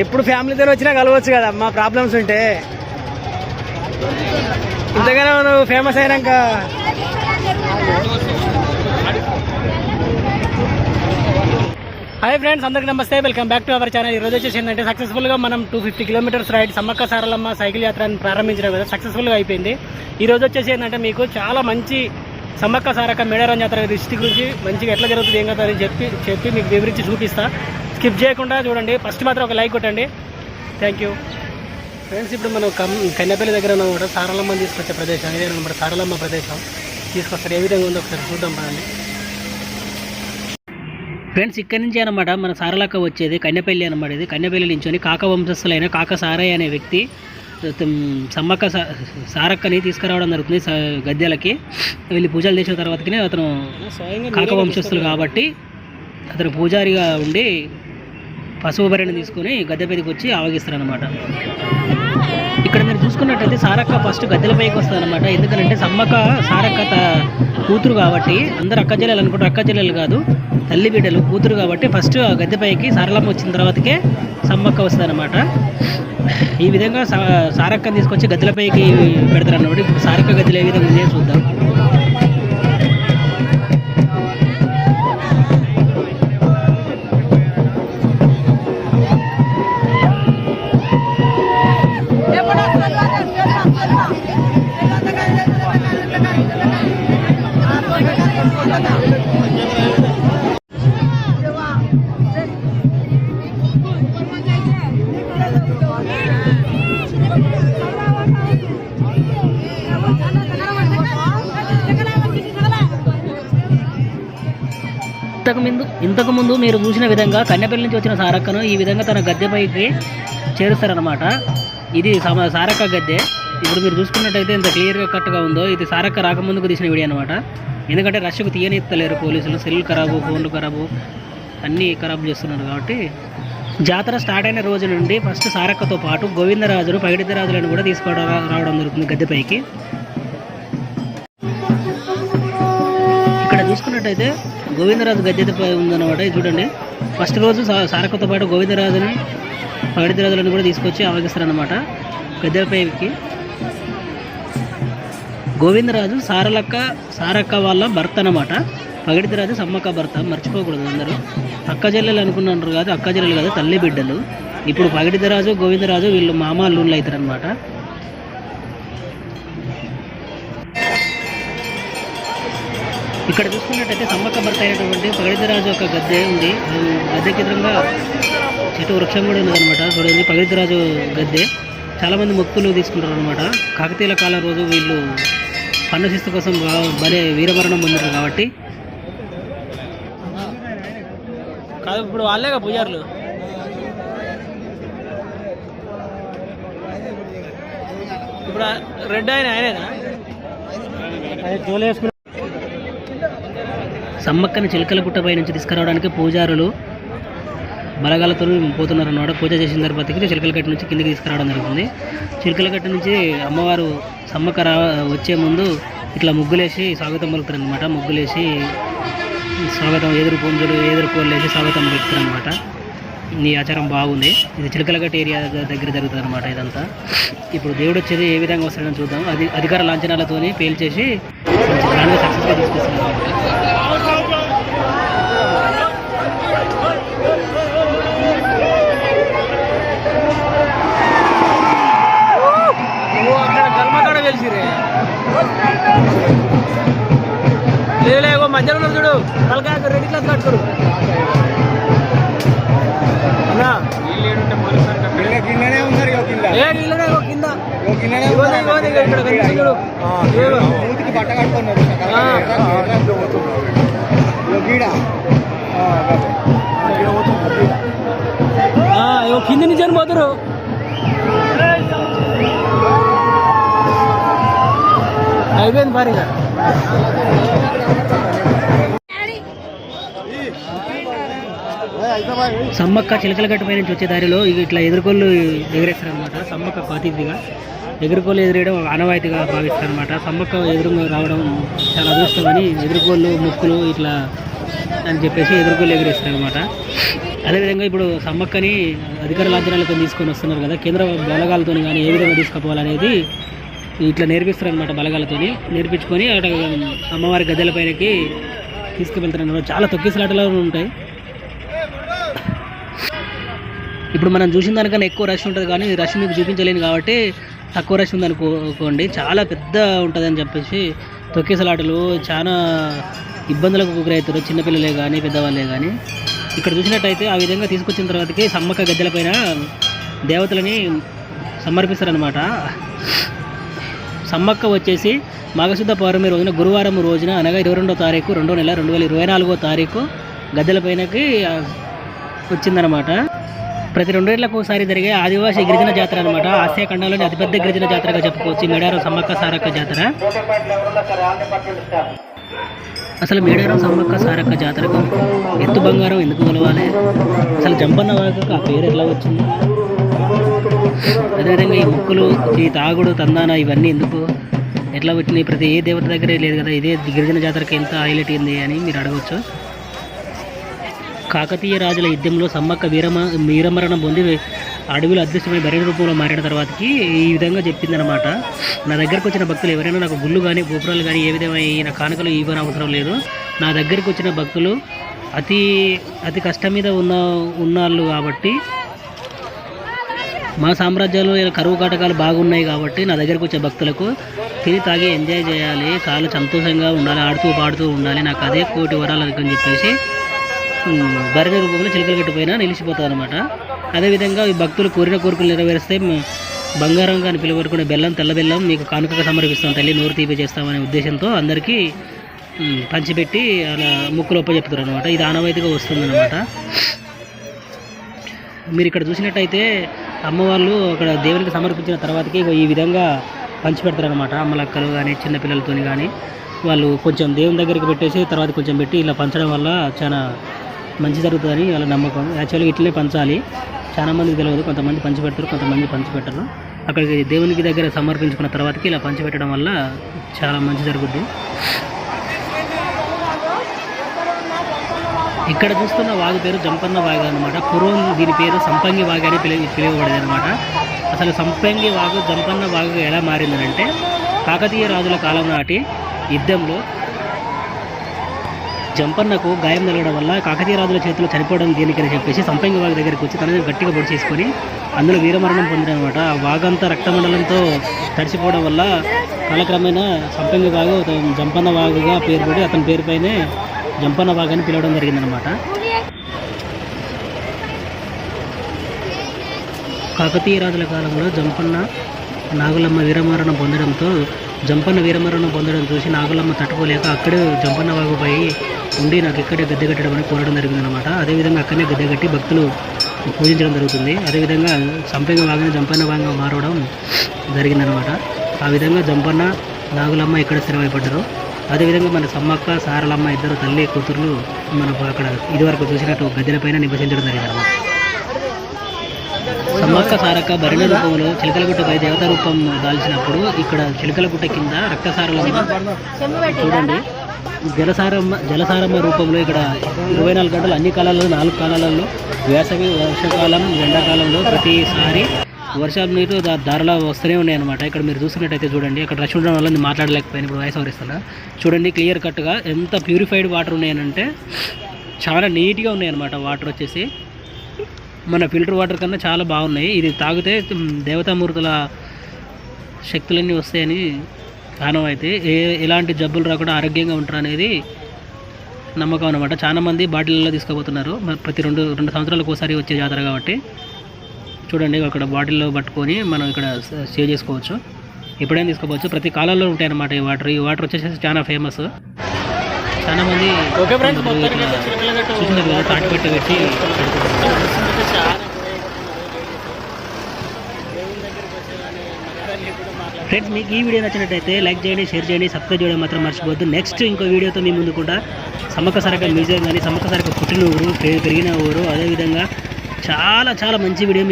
ఎప్పుడు ఫ్యామిలీతో వచ్చినా కలవచ్చు కదా, మా ప్రాబ్లమ్స్ ఉంటే. ఇంతగానో నువ్వు ఫేమస్ అయినాక హాయ్ ఫ్రెండ్స్, అందరికీ నమస్తే. Welcome back to our channel. ఈరోజు వచ్చేసి ఏంటంటే సక్సెస్ఫుల్గా మనం 250 kilometres ride Sammakka Saralamma cycle యాత్రని ప్రారంభించడం కదా, సక్సెస్ఫుల్గా అయిపోయింది. ఈరోజు వచ్చేసి ఏంటంటే మీకు చాలా మంచి సమ్మక్క సారక్క మేడారం జాతర డిస్ట్రిక్ట్ గురించి మంచిగా ఎట్లా జరుగుతుంది ఏం కదా అని చెప్పి మీకు వివరించి చూపిస్తా. స్కిప్ చేయకుండా చూడండి. ఫస్ట్ మాత్రం ఒక లైక్ కొట్టండి. Thank you friends. ఇప్పుడు మనం కన్నెపల్లి దగ్గర ఉన్నమాట సారలమ్మని తీసుకొచ్చే ప్రదేశం ఇదే అనమాట. సారలమ్మ ప్రదేశం తీసుకొస్తారు. ఏ విధంగా ఉందో ఒకసారి చూద్దాం పదండి ఫ్రెండ్స్. ఇక్కడి నుంచి అనమాట మన సారలక్క వచ్చేది కన్నెపల్లి అనమాట. ఇది కన్నెపల్లి నుంచి కాక వంశస్థులైన కాక సారయ్య అనే వ్యక్తి సమ్మక్క సారక్కని తీసుకురావడం జరుగుతుంది గద్దెలకి. వెళ్ళి పూజలు చేసిన తర్వాతకి అతను కాక వంశస్థులు కాబట్టి అతను పూజారిగా ఉండి పశువు బరిని తీసుకొని గద్దె పైకి వచ్చి ఆవగిస్తారనమాట. ఇక్కడ మీరు చూసుకున్నట్టయితే సారక్క ఫస్ట్ గద్దెల పైకి వస్తుంది అనమాట. ఎందుకంటే సమ్మక్క సారక్క కూతురు కాబట్టి అందరు అక్క చెల్లెలు అనుకుంటారు. అక్క చెల్లెలు కాదు, తల్లి బిడ్డలు, కూతురు కాబట్టి ఫస్ట్ గద్దె పైకి సారలమ్మ వచ్చిన తర్వాతకే సమ్మక్క వస్తుంది అనమాట. ఈ విధంగా సారక్కని తీసుకొచ్చి గద్దెల పైకి పెడతారు అన్నమాట. ఇప్పుడు సారక్క గద్దెలు ఏ విధంగా ఉందో చూద్దాం. ఇంతకుముందు మీరు చూసిన విధంగా కన్నెపల్లి నుంచి వచ్చిన సారక్కను ఈ విధంగా తన గద్దెపైకి చేరుస్తారనమాట. ఇది సారక్క గద్దె. ఇప్పుడు మీరు చూసుకున్నట్టయితే ఇంత క్లియర్గా కట్గా ఉందో ఇది సారక్క రాకముందుకు తీసిన వీడియో అనమాట. ఎందుకంటే రష్కు తీయనిత్తలేరు పోలీసులు. సెల్ ఖరాబు, ఫోన్లు ఖరాబు, అన్నీ ఖరాబు చేస్తున్నారు కాబట్టి. జాతర స్టార్ట్ అయిన రోజు నుండి ఫస్ట్ సారక్కతో పాటు గోవిందరాజును పగిడిద్దరాజులను కూడా రావడం జరుగుతుంది గద్దెపైకి. ఇక్కడ చూసుకున్నట్టయితే గోవిందరాజు గద్దెపై ఉందన్నమాట. ఇది చూడండి. ఫస్ట్ రోజు సారక్కతో పాటు గోవిందరాజుని పగిడిద్దరాజులను కూడా తీసుకొచ్చి ఆవగిస్తారనమాట గద్దెపైకి. గోవిందరాజు సారక్క వాళ్ళ భర్త అన్నమాట. పగిడిద్దరాజు సమ్మక్క భర్త, మర్చిపోకూడదు అందరూ. అక్క చెల్లెలు అనుకున్నారు కాదు, అక్క చెల్లెలు కాదు, తల్లి బిడ్డలు. ఇప్పుడు పగిడిద్దరాజు గోవిందరాజు వీళ్ళు మామ అల్లుళ్ళు అవుతారనమాట. ఇక్కడ చూసుకున్నట్టయితే సమ్మక్క భర్త అయినటువంటి పగిడిద్దరాజు ఒక గద్దె ఉంది. గద్దెకి ఎదురుగా చెట్టు వృక్షం కూడా ఉన్నదనమాట. చూడండి, పగిడిద్దరాజు గద్దె. చాలామంది మొక్కులు తీసుకుంటారు అనమాట. కాకతీయుల కాలం రోజు వీళ్ళు పన్ను శిస్తు కోసం భలే వీరమరణం పొందారు కాబట్టి. కాదు, ఇప్పుడు వాళ్ళేగా పూజారులు. ఇప్పుడు రెడ్ ఆయనేనా సమ్మక్కని చిలకల పుట్టపై నుంచి తీసుకురావడానికి పూజారులు బలగాలతో పోతున్నారు అన్నమాట. పూజ చేసిన తర్వాతకి చిలకల గట్టు నుంచి కిందకి తీసుకురావడం జరుగుతుంది. చిలకల గట్టు నుంచి అమ్మవారు సమ్మక్క వచ్చే ముందు ఇట్లా ముగ్గులేసి స్వాగతం పలుకుతారు అనమాట. ముగ్గులేసి స్వాగతం, ఎదురు పుంజులు, ఎదురు కోళ్ళు వేసి స్వాగతం పలుకుతారు అనమాట. ఈ ఆచారం బాగుంది. ఇది చిలకలగట్టు ఏరియా దగ్గర జరుగుతుంది అనమాట ఇదంతా. ఇప్పుడు దేవుడు వచ్చేది ఏ విధంగా వస్తాడని చూద్దాం. అధికార లాంఛనాలతో పేల్చేసి గ్రాండ్గా సక్సెస్గా తీసుకొస్తున్నారు. లేవో మధ్యలో ఉన్నది చూడు, తలకాయ రెడీ క్లాస్ కట్టుకోరు. కింద నుంచి అని పోతారు. అయిపోయింది భారీగా. సమ్మక్క చిలకలగట్టు పై నుంచి వచ్చే దారిలో ఇట్లా ఎదుర్కొల్లు ఎగరేస్తారు అనమాట. సమ్మక్క అతిథిగా ఎదుర్కోలు ఎదురేయడం ఆనవాయితీగా భావిస్తారు అనమాట. సమ్మక్క ఎదురుగా రావడం చాలా అదృష్టమని ఎదుర్కోళ్ళు ముక్కులు ఇట్లా అని చెప్పేసి ఎదుర్కోలు ఎగరేస్తారు అనమాట. అదేవిధంగా ఇప్పుడు సమ్మక్కని అధికార లాంఛనాలతో తీసుకొని వస్తున్నారు కదా, కేంద్ర బలగాలతో కానీ ఏ విధంగా తీసుకుపోవాలనేది ఇట్లా నేర్పిస్తారు అనమాట. బలగాలతో నేర్పించుకొని అక్కడ అమ్మవారి గద్దెల పైనకి తీసుకువెళ్తారు అనమాట. చాలా తొక్కిసలాటలు ఉంటాయి. ఇప్పుడు మనం చూసిన దానికన్నా ఎక్కువ రష్ ఉంటుంది, కానీ రష్ మీకు చూపించలేను కాబట్టి తక్కువ రష్ ఉందనుకోండి. చాలా పెద్ద ఉంటుందని చెప్పేసి తొక్కిసలాటలు చాలా ఇబ్బందులకు గురవుతారు, చిన్నపిల్లలే కానీ పెద్దవాళ్ళే కానీ. ఇక్కడ చూసినట్టయితే ఆ విధంగా తీసుకొచ్చిన తర్వాతకి సమ్మక్క గద్దెల పైన దేవతలని సమర్పిస్తారనమాట. సమ్మక్క వచ్చేసి మాఘశుద్ధ పౌర్ణమి రోజున గురువారం రోజున అనగా 22వ తారీఖు 2వ నెల 2024వ తారీఖు గద్దెల పైనకి వచ్చిందనమాట. ప్రతి 2 ఏళ్లకు ఒకసారి జరిగే ఆదివాసీ గిరిజన జాతర అనమాట. ఆసియా ఖండంలోని అతిపెద్ద గిరిజన జాతరగా చెప్పుకోవచ్చు మేడారం సమ్మక్క సారక్క జాతర. అసలు మేడారం సమ్మక్క సారక్క జాతరకు ఎత్తు బంగారం ఎందుకు కొలవాలి, అసలు జంపన్న వాగుకు ఆ పేరు ఎట్లా వచ్చింది, అదేవిధంగా ఈ ముక్కులు ఈ తాగుడు తందాన ఇవన్నీ ఎందుకు ఎట్లా వచ్చినాయి, ప్రతి ఏ దేవత దగ్గరే లేదు కదా, ఇదే గిరిజన జాతరకి ఎంత హైలైట్ అయింది అని మీరు అడగవచ్చు. కాకతీయ రాజుల యుద్ధంలో సమ్మక్క వీరమరణం పొంది అడవిలో అదృశ్యమైన బరి రూపంలో మారిన తర్వాతకి ఈ విధంగా చెప్పిందనమాట. నా దగ్గరకు వచ్చిన భక్తులు ఎవరైనా నాకు గుళ్ళు కానీ గోపురాలు కానీ ఏ విధమైన కానుకలు ఇవ్వని అవసరం లేదు. నా దగ్గరికి వచ్చిన భక్తులు అతి కష్టం మీద ఉన్నాళ్ళు కాబట్టి, మా సామ్రాజ్యాలు కరువు కాటకాలు బాగున్నాయి కాబట్టి నా దగ్గరకు వచ్చే భక్తులకు తిని తాగి ఎంజాయ్ చేయాలి, చాలా సంతోషంగా ఉండాలి, ఆడుతూ పాడుతూ ఉండాలి, నాకు అదే కోటి వరాలు అని చెప్పేసి భరణి రూపంలో చిలకలగట్టు పైన నిలిచిపోతుంది అనమాట. అదేవిధంగా ఈ భక్తులు కోరిన కోరికలు నెరవేరిస్తే బంగారం కానీ పిలువరుకునే బెల్లం తెల్ల బెల్లం మీకు కానుకగా సమర్పిస్తాం తల్లి, నోరు తీపి చేస్తామనే ఉద్దేశంతో అందరికీ పంచిపెట్టి అలా ముక్కులు చెప్తారు అనమాట. ఇది ఆనవాయితీగా వస్తుందన్నమాట. మీరు ఇక్కడ చూసినట్టయితే అమ్మవాళ్ళు అక్కడ దేవునికి సమర్పించిన తర్వాతకి ఈ విధంగా పంచిపెడతారనమాట. అమ్మలక్కలు కానీ చిన్నపిల్లలతో కానీ వాళ్ళు కొంచెం దేవుని దగ్గరికి పెట్టేసి తర్వాత కొంచెం పెట్టి ఇలా పంచడం వల్ల చాలా మంచి జరుగుతుందని వాళ్ళ నమ్మకం. యాక్చువల్గా ఇట్లనే పంచాలి, చాలామందికి తెలియదు, కొంతమంది పంచిపెడతారు, కొంతమంది పంచిపెట్టరు. అక్కడికి దేవునికి దగ్గర సమర్పించుకున్న తర్వాతకి ఇలా పంచిపెట్టడం వల్ల చాలా మంచి జరుగుద్ది. ఇక్కడ చూస్తున్న వాగు పేరు జంపన్న వాగు అనమాట. పూర్వం దీని పేరు సంపంగి వాగు అని పిలువబడేది అనమాట. అసలు సంపంగి వాగు జంపన్న వాగు ఎలా మారిందనంటే, కాకతీయ రాజుల కాలం నాటి యుద్ధంలో జంపన్నకు గాయం తగలడం వల్ల కాకతీయ రాజుల చేతిలో చనిపోవడం దీనికని చెప్పేసి సంపంగి వాగు దగ్గరికి వచ్చి తనని గట్టిగా పొడి చేసుకొని అందులో వీరమరణం పొందినమాట. ఆ వాగంతా రక్తమండలంతో తడిసిపోవడం వల్ల కాలక్రమేణా సంపంగి వాగు జంపన్న వాగుగా పేరుపడి అతని పేరుపైనే జంపన్న వాగు అని పిలవడం జరిగిందనమాట. కాకతీయ రాజుల కాలంలో జంపన్న నాగులమ్మ వీరమరణం పొందడంతో జంపన్న వీరమరణం పొందడం చూసి నాగులమ్మ తట్టుకోలేక అక్కడే జంపన్న వాగుపై ఉండి నాకు ఇక్కడే గద్దె కట్టడం అని కోరడం జరిగిందనమాట. అదేవిధంగా అక్కడనే గద్దె కట్టి భక్తులు పూజించడం జరుగుతుంది. అదేవిధంగా సంపంగి వాగుని జంపన్న వాగుగా మారడం జరిగిందనమాట. ఆ విధంగా జంపన్న నాగులమ్మ ఇక్కడ స్థిరమైపడ్డారు. అదేవిధంగా మన సమ్మక్క సారలమ్మ ఇద్దరు తల్లి కూతుర్లు మనకు అక్కడ ఇదివరకు చూసినట్టు గద్దెలపైన నివసించడం జరిగిందనమాట. సమ్మక్క సారక్క భరణి రూపంలో చిలకలగుట్టపై దేవతా రూపం దాల్చినప్పుడు ఇక్కడ చిలకలగుట్ట కింద రక్తసారలమ్మ చూడండి జలసారమ్మ రూపంలో ఇక్కడ 24 గంటలు అన్ని కాలాలలో 4 కాలాలలో వేసవి వర్షాకాలం ఎండాకాలంలో ప్రతిసారి వర్షాలు నీరు దారిలో వస్తూనే ఉన్నాయి అనమాట. ఇక్కడ మీరు చూస్తున్నట్టయితే చూడండి, అక్కడ రష్ ఉండడం వల్ల నేను మాట్లాడలేకపోయాను, ఇప్పుడు వాయిస్ ఓవర్ ఇస్తున్నా. చూడండి క్లియర్ కట్గా ఎంత ప్యూరిఫైడ్ వాటర్ ఉన్నాయనంటే చాలా నీట్గా ఉన్నాయన్నమాట. వాటర్ వచ్చేసి మన ఫిల్టర్ వాటర్ కన్నా చాలా బాగున్నాయి. ఇది తాగితే దేవతామూర్తుల శక్తులన్నీ వస్తాయని ఆనవాయితీ. ఎలాంటి జబ్బులు రాకుండా ఆరోగ్యంగా ఉంటారు అనేది నమ్మకం అనమాట. చాలామంది బాటిల్లో తీసుకుపోతున్నారు, ప్రతి రెండు సంవత్సరాలకు ఒకసారి వచ్చే జాతర కాబట్టి. చూడండి అక్కడ బాటిల్లో పట్టుకొని మనం ఇక్కడ సేవ్ చేసుకోవచ్చు, ఎప్పుడైనా తీసుకోవచ్చు. ప్రతి కాలాల్లో ఉంటాయి అన్నమాట ఈ వాటర్ వచ్చేసి చాలా ఫేమస్. చాలామంది చూసినారు కదా తాటి పెట్టి పెట్టి ఫ్రెండ్స్, మీకు ఈ వీడియో నచ్చినట్టయితే లైక్ చేయండి, షేర్ చేయండి, సబ్స్క్రైబ్ చేయడం మాత్రం మర్చిపోవద్దు. నెక్స్ట్ ఇంకో వీడియోతో మీ ముందు కూడా సమ్మక్క సారక్క మ్యూజియం కానీ, సమ్మక్క సారక్క పుట్టిన ఊరు, పెరిగిన ఊరు, అదేవిధంగా చాలా చాలా మంచి వీడియో.